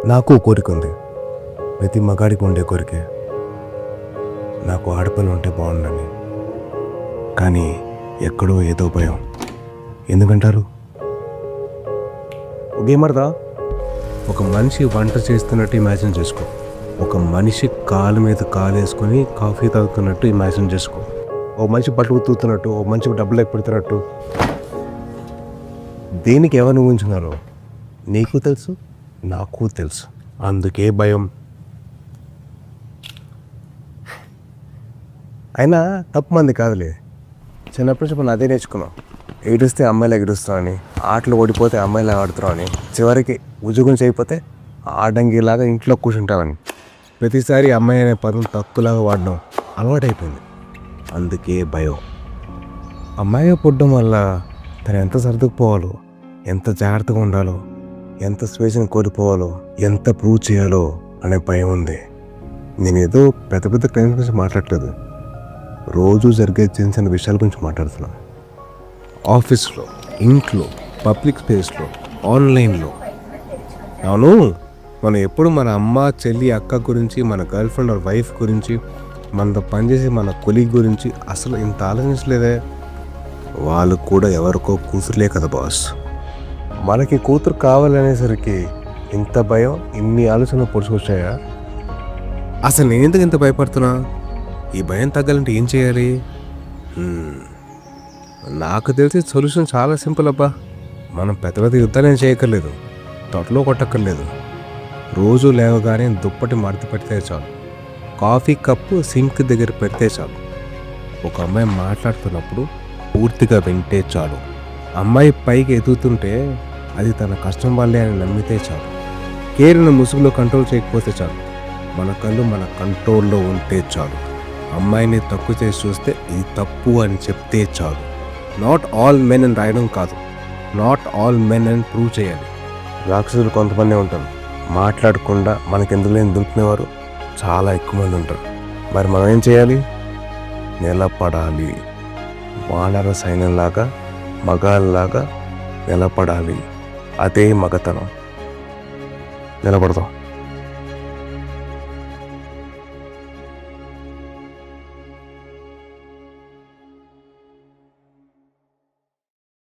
నాకు కోరిక ఉంది, ప్రతి మగాడికి ఉండే కోరికే, నాకు ఆడపిల్ల ఉంటే బాగుండని. కానీ ఎక్కడో ఏదో భయం. ఎందుకంటారు? గేమర్దా, ఒక మనిషి వంట చేస్తున్నట్టు ఇమాజిన్ చేసుకో. ఒక మనిషి కాలు మీద కాలు వేసుకొని కాఫీ తాగుతున్నట్టు ఇమాజిన్ చేసుకో. ఓ మనిషి బట్టలు ఉతుకుతున్నట్టు, ఓ మనిషికి డబ్బులు పెడుతున్నట్టు. దేనికి ఎవరిని ఊహించున్నారో నీకు తెలుసు, నాకు తెలుసు. అందుకే భయం. అయినా తప్పు మంది కాదులే. చిన్నప్పటి నుంచి మనం అదే నేర్చుకున్నాం. ఏడుస్తే అమ్మాయిలు ఎగురుస్తామని, ఆటలు ఓడిపోతే అమ్మాయిలు ఆడుతున్నామని, చివరికి ఉద్యోగం చేయకపోతే ఆడంగిలాగా ఇంట్లో కూర్చుంటామని. ప్రతిసారి అమ్మాయి అనే పదం తక్కువలాగా వాడడం అలవాటైపోయింది. అందుకే భయం. అమ్మాయిగా పుట్టడం వల్ల తను ఎంత సర్దుకుపోవాలో, ఎంత జాగ్రత్తగా ఉండాలో, ఎంత స్వేచ్ఛను కోల్పోవాలో, ఎంత ప్రూవ్ చేయాలో అనే భయం ఉంది. నేనేదో పెద్ద పెద్ద క్లైమ్స్ గురించి మాట్లాడలేదు, రోజు జరిగే చిన్న చిన్న విషయాల గురించి మాట్లాడుతున్నాను. ఆఫీస్లో, ఇంట్లో, పబ్లిక్ స్పేస్లో, ఆన్లైన్లో. అవును, మనం ఎప్పుడు మన అమ్మ, చెల్లి, అక్క గురించి, మన గర్ల్ ఫ్రెండ్ ఆర్ వైఫ్ గురించి, మనతో పనిచేసి మన కొలీగ్ గురించి అసలు ఇంత ఆలోచించలేదే. వాళ్ళు కూడా ఎవరికో కూతురులే కదా బాస్. మనకి కూతురు కావాలనేసరికి ఇంత భయం, ఇన్ని ఆలోచనలు పొడుచుకొచ్చాయా? అసలు నేను ఎందుకు ఇంత భయపడుతున్నా? ఈ భయం తగ్గాలంటే ఏం చేయాలి? నాకు తెలిసి సొల్యూషన్ చాలా సింపుల్ అబ్బా. మనం పెద్ద పెద్ద యుద్ధాలు ఏం చేయక్కర్లేదు, తొట్టలో కొట్టక్కర్లేదు. రోజు లేవగానే దుప్పటి మడత పెడితే చాలు, కాఫీ కప్పు సింక్ దగ్గర పెడితే చాలు, ఒక అమ్మాయి మాట్లాడుతున్నప్పుడు పూర్తిగా వింటే చాలు, అమ్మాయి పైకి ఎదుగుతుంటే అది తన కష్టం వల్లే అని నమ్మితే చాలు, కేరిన ముసుగులో కంట్రోల్ చేయకపోతే చాలు, మన కళ్ళు మన కంట్రోల్లో ఉంటే చాలు, అమ్మాయిని తక్కువ చేసి చూస్తే ఇది తప్పు అని చెప్తే చాలు. నాట్ ఆల్ మెన్ అని రాయడం కాదు, నాట్ ఆల్ మెన్ అని ప్రూవ్ చేయాలి. రాక్షసులు కొంతమంది ఉంటారు, మాట్లాడకుండా మనకెందుకు లేని దుంకునేవారు చాలా ఎక్కువ మంది ఉంటారు. మరి మనం ఏం చేయాలి? నిలబడాలి. వానర సైన్యంలాగా, మగాళ్ళలాగా నిలబడాలి. అదే మగతనం. నిలబడతాం.